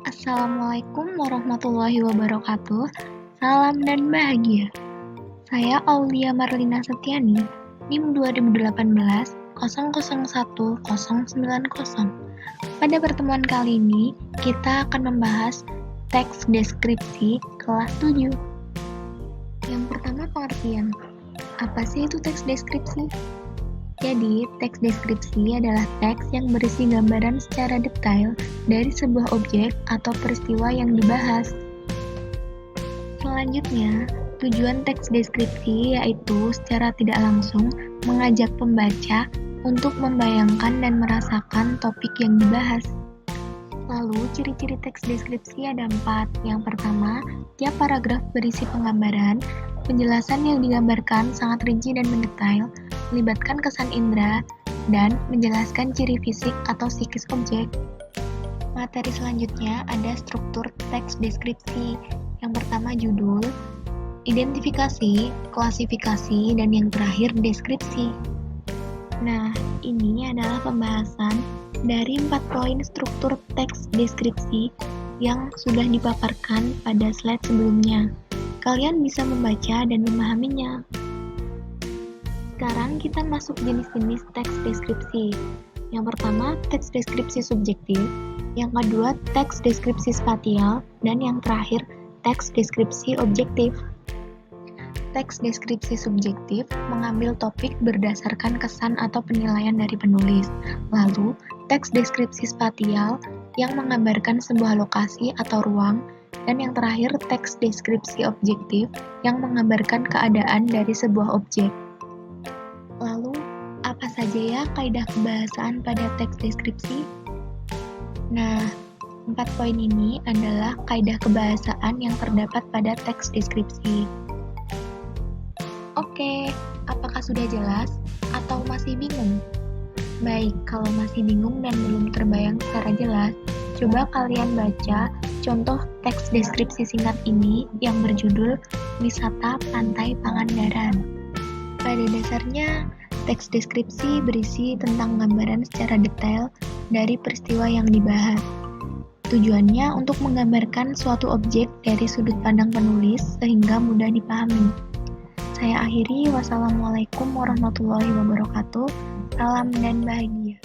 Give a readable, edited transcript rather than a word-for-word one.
Assalamualaikum warahmatullahi wabarakatuh. Salam dan bahagia. Saya Aulia Marlina Setiani, NIM 2018 001090. Pada pertemuan kali ini, kita akan membahas teks deskripsi kelas 7. Yang pertama, pengertian. Apa sih itu teks deskripsi? Jadi, teks deskripsi adalah teks yang berisi gambaran secara detail dari sebuah objek atau peristiwa yang dibahas. Selanjutnya, tujuan teks deskripsi yaitu secara tidak langsung mengajak pembaca untuk membayangkan dan merasakan topik yang dibahas. Lalu, ciri-ciri teks deskripsi ada 4. Yang pertama, tiap paragraf berisi penggambaran. Penjelasan yang digambarkan sangat rinci dan mendetail, melibatkan kesan indera, dan menjelaskan ciri fisik atau psikis objek. Materi selanjutnya ada struktur teks deskripsi. Yang pertama judul, identifikasi, klasifikasi, dan yang terakhir deskripsi. Nah, ini adalah pembahasan dari 4 poin struktur teks deskripsi yang sudah dipaparkan pada slide sebelumnya. Kalian bisa membaca dan memahaminya. Sekarang kita masuk jenis-jenis teks deskripsi. Yang pertama, teks deskripsi subjektif. Yang kedua, teks deskripsi spatial. Dan yang terakhir, teks deskripsi objektif. Teks deskripsi subjektif mengambil topik berdasarkan kesan atau penilaian dari penulis. Lalu, teks deskripsi spatial yang menggambarkan sebuah lokasi atau ruang. Dan yang terakhir, teks deskripsi objektif yang menggambarkan keadaan dari sebuah objek. Lalu, apa saja ya kaidah kebahasaan pada teks deskripsi? Nah, 4 poin ini adalah kaidah kebahasaan yang terdapat pada teks deskripsi. Oke, apakah sudah jelas atau masih bingung? Baik, kalau masih bingung dan belum terbayang secara jelas, coba kalian baca contoh teks deskripsi singkat ini yang berjudul Wisata Pantai Pangandaran. Pada dasarnya, teks deskripsi berisi tentang gambaran secara detail dari peristiwa yang dibahas. Tujuannya untuk menggambarkan suatu objek dari sudut pandang penulis sehingga mudah dipahami. Saya akhiri, wassalamualaikum warahmatullahi wabarakatuh. Salam dan bahagia.